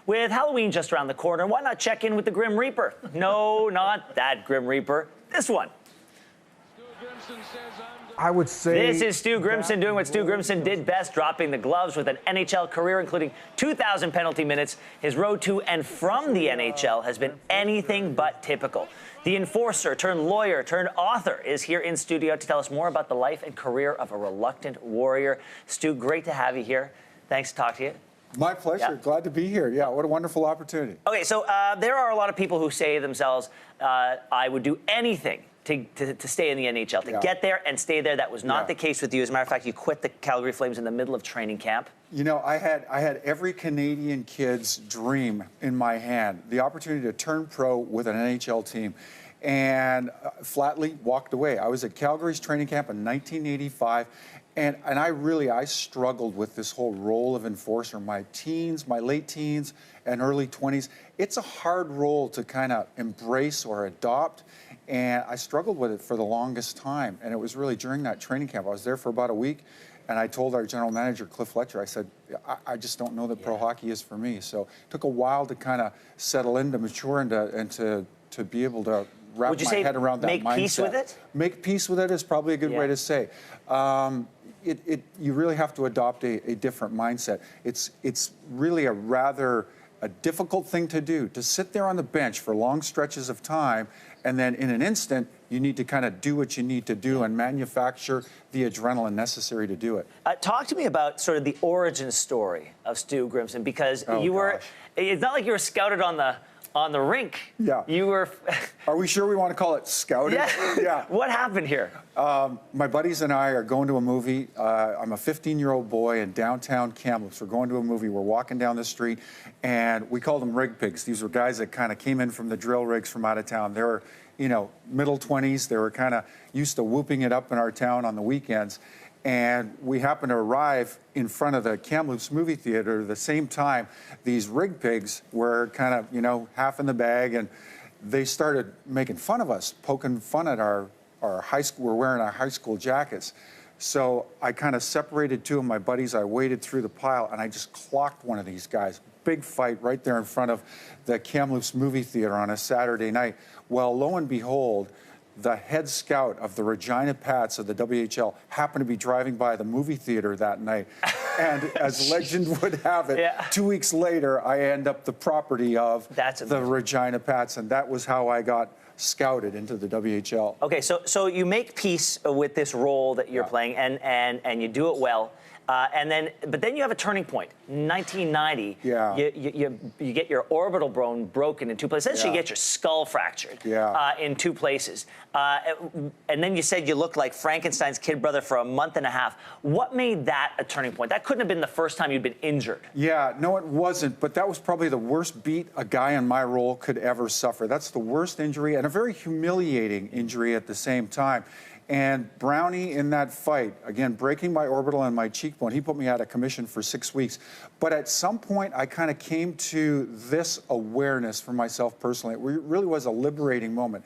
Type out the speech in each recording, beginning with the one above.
With Halloween just around the corner, why not check in with the Grim Reaper? No, not that Grim Reaper. This one. I would say this is Stu Grimson doing what Stu Grimson did best, dropping the gloves with an NHL career, including 2,000 penalty minutes. His road to and from the NHL has been anything but typical. The enforcer turned lawyer turned author is here in studio to tell us more about the life and career of a reluctant warrior. Stu, great to have you here. Thanks to talk to you. My pleasure. Yeah. Glad to be here. Yeah, what a wonderful opportunity. Okay, so there are a lot of people who say to themselves, I would do anything to stay in the NHL, to get there and stay there. That was not the case with you. As a matter of fact, you quit the Calgary Flames in the middle of training camp. You know, I had every Canadian kid's dream in my hand, the opportunity to turn pro with an NHL team, and flatly walked away. I was at Calgary's training camp in 1985, and I struggled with this whole role of enforcer. My teens, my late teens, and early 20s, it's a hard role to kind of embrace or adopt. And I struggled with it for the longest time. And it was really during that training camp. I was there for about a week. And I told our general manager, Cliff Fletcher, I said, I just don't know that pro hockey is for me. So it took a while to kind of settle in, to mature, and to be able to wrap my head around that mindset. Make peace with it? Make peace with it is probably a good way to say. You really have to adopt a different mindset. It's really a difficult thing to do, to sit there on the bench for long stretches of time, and then in an instant, you need to kind of do what you need to do and manufacture the adrenaline necessary to do it. Talk to me about sort of the origin story of Stu Grimson, because it's not like you were scouted on the rink. Yeah. You were... Are we sure we want to call it scouting? Yeah. What happened here? My buddies and I are going to a movie. I'm a 15-year-old boy in downtown Kamloops. We're going to a movie. We're walking down the street, and we called them rig pigs. These were guys that kind of came in from the drill rigs from out of town. They were, middle 20s. They were kind of used to whooping it up in our town on the weekends. And we happened to arrive in front of the Kamloops movie theater at the same time. These rig pigs were kind of, half in the bag, and they started making fun of us, poking fun at our high school. We're wearing our high school jackets. So I kind of separated two of my buddies. I waded through the pile, and I just clocked one of these guys. Big fight right there in front of the Kamloops movie theater on a Saturday night. Well, lo and behold, the head scout of the Regina Pats of the WHL happened to be driving by the movie theater that night. And as legend would have it, 2 weeks later, I end up the property of the Regina Pats. And that was how I got scouted into the WHL. Okay, so you make peace with this role that you're playing, and you do it well. But then you have a turning point. 1990, you get your orbital bone broken in two places. Essentially, you get your skull fractured in two places. And then you said you looked like Frankenstein's kid brother for a month and a half. What made that a turning point? That couldn't have been the first time you'd been injured. Yeah, no, it wasn't. But that was probably the worst beat a guy in my role could ever suffer. That's the worst injury, and a very humiliating injury at the same time. And Brownie, in that fight, again, breaking my orbital and my cheekbone, he put me out of commission for 6 weeks. But at some point, I kind of came to this awareness for myself personally. It really was a liberating moment.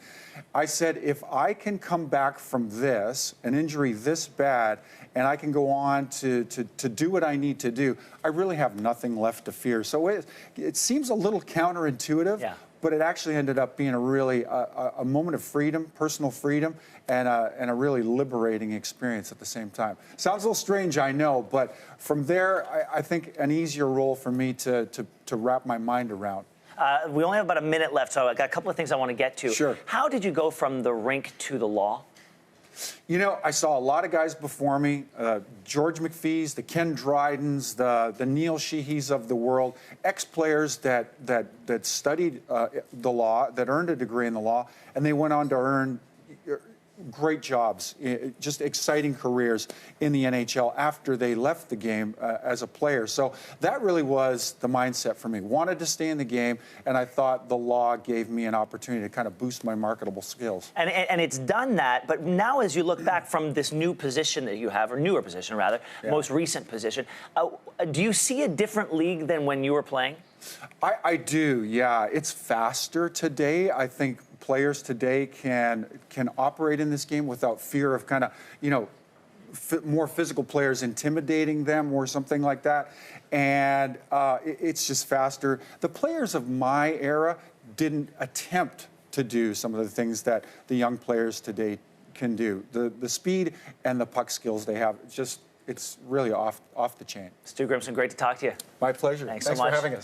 I said, if I can come back from this, an injury this bad, and I can go on to do what I need to do, I really have nothing left to fear. So it seems a little counterintuitive. But it actually ended up being a moment of freedom, personal freedom, and a really liberating experience at the same time. Sounds a little strange, I know, but from there, I think an easier role for me to wrap my mind around. We only have about a minute left, so I got a couple of things I want to get to. Sure. How did you go from the rink to the law? I saw a lot of guys before me, George McPhee's, the Ken Drydens, the Neil Sheehys of the world, ex-players that studied the law, that earned a degree in the law, and they went on to earn great jobs, just exciting careers in the NHL after they left the game as a player. So that really was the mindset for me. Wanted to stay in the game, and I thought the law gave me an opportunity to kind of boost my marketable skills. And it's done that, but now as you look back from this new position that you have, or newer position rather, most recent position, do you see a different league than when you were playing? I do, yeah. It's faster today. I think players today can operate in this game without fear of kind of, more physical players intimidating them or something like that. And it's just faster. The players of my era didn't attempt to do some of the things that the young players today can do. The speed and the puck skills they have, it's really off the chain. Stu Grimson, great to talk to you. My pleasure. Thanks so much. for having us.